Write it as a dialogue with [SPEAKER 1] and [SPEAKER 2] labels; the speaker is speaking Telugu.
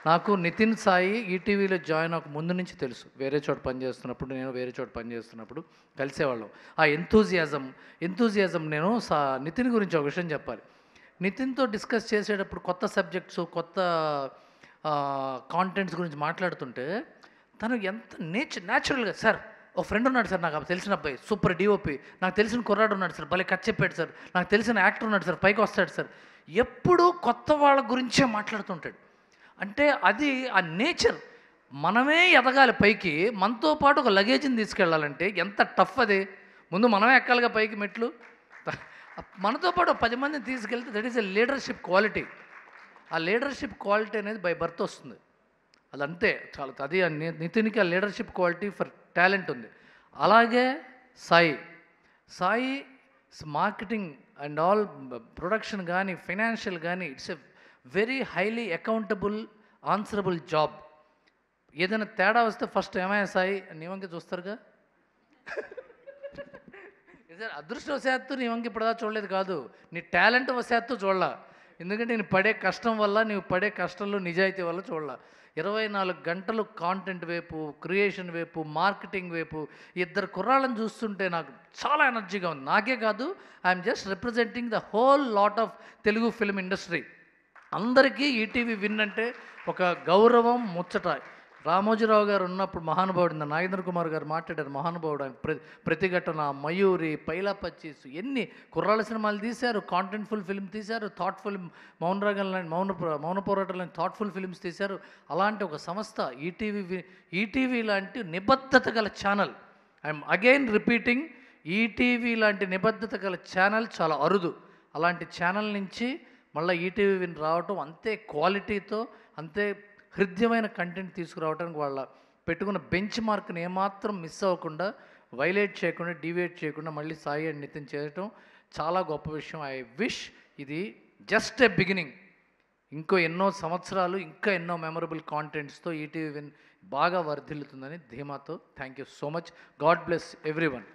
[SPEAKER 1] నాకు నితిన్ సాయి ఈటీవీలో జాయిన్ అవ్వక ముందు నుంచి తెలుసు. వేరే చోట పనిచేస్తున్నప్పుడు, నేను వేరే చోట పనిచేస్తున్నప్పుడు కలిసేవాళ్ళం. ఆ ఎంతూజియాజం నేను నితిన్ గురించి ఒక విషయం చెప్పాలి. నితిన్‌తో డిస్కస్ చేసేటప్పుడు కొత్త సబ్జెక్ట్స్, కొత్త కాంటెంట్స్ గురించి మాట్లాడుతుంటే తను ఎంత న్యాచురల్‌గా సార్ ఒక ఫ్రెండ్ ఉన్నాడు సార్, నాకు తెలిసిన అబ్బాయి సూపర్ డీఓపీ, నాకు తెలిసిన కుర్రాడు ఉన్నాడు సార్, భలే కథ చెప్పాడు సార్, నాకు తెలిసిన యాక్టర్ ఉన్నాడు సార్, పైకి వస్తాడు సార్, ఎప్పుడూ కొత్త వాళ్ళ గురించే మాట్లాడుతుంటాడు. అంటే అది ఆ నేచర్. మనమే ఎదగాలి పైకి, మనతో పాటు ఒక లగేజ్ని తీసుకెళ్ళాలంటే ఎంత టఫ్ అది. ముందు మనమే ఎక్కాలిగా పైకి మెట్లు. మనతో పాటు 10 మందిని తీసుకెళ్తే that is a leadership quality. ఆ లీడర్షిప్ క్వాలిటీ అనేది బై బర్త్ వస్తుంది. అదంతే చాలా. అది నితిన్‌కి ఆ లీడర్షిప్ క్వాలిటీ ఫర్ టాలెంట్ ఉంది. అలాగే Sai marketing and all production కానీ, ఫైనాన్షియల్ కానీ, it's a very highly accountable, answerable job. ఏదైనా తేడా వస్తే ఫస్ట్ ఏమయ్యా సాయి నీ వంక చూస్తారుగా. అదృష్టవశాత్తు నీ వంక ఇప్పటిదా చూడలేదు కాదు, నీ టాలెంట్ వశాత్తు చూడలా. ఎందుకంటే నేను పడే కష్టం వల్ల, నీవు పడే కష్టంలో నిజాయితీ వల్ల చూడలా. 24 గంటలు కాంటెంట్ వైపు, క్రియేషన్ వైపు, మార్కెటింగ్ వైపు ఇద్దరు కుర్రాళ్ళని చూస్తుంటే నాకు చాలా ఎనర్జీగా ఉంది. నాకే కాదు, I'm just representing the whole lot of Telugu film industry. అందరికీ ఈటీవీ విన్ అంటే ఒక గౌరవం, ముచ్చట. రామోజీరావు గారు ఉన్నప్పుడు మహానుభావుడు, నాగేంద్ర కుమార్ గారు మాట్లాడారు, మహానుభావుడు ఆయన. ప్రతిఘటన, మయూరి, పైలా పచ్చీసు, ఎన్ని కుర్రాళ్ళ సినిమాలు తీశారు, కాంటెంట్ఫుల్ ఫిల్మ్ తీశారు, థాట్ఫుల్ మౌనరాగం లాంటి మౌన పోరాటం లాంటి థాట్ఫుల్ ఫిల్మ్స్ తీశారు. అలాంటి ఒక సంస్థ ఈటీవీ లాంటి నిబద్ధత గల channel. I'm again repeating, ETV లాంటి నిబద్ధత గల ఛానల్ చాలా అరుదు. అలాంటి ఛానల్ నుంచి మళ్ళీ ఈటీవీ విన్ రావటం, అంతే క్వాలిటీతో, అంతే హృద్యమైన కంటెంట్ తీసుకురావడానికి వాళ్ళ పెట్టుకున్న బెంచ్ మార్క్ని ఏమాత్రం మిస్ అవ్వకుండా, వైలేట్ చేయకుండా, డీవియేట్ చేయకుండా మళ్ళీ సాయి అండ్ నితిన్ చేయటం చాలా గొప్ప విషయం. ఐ విష్ ఇది జస్ట్ ఎ బిగినింగ్. ఇంకో ఎన్నో సంవత్సరాలు, ఇంకా ఎన్నో మెమరబుల్ కాంటెంట్స్తో ఈటీవీ విన్ బాగా వర్ధిల్లుతుందని ధీమాతో. Thank you so much. God bless everyone.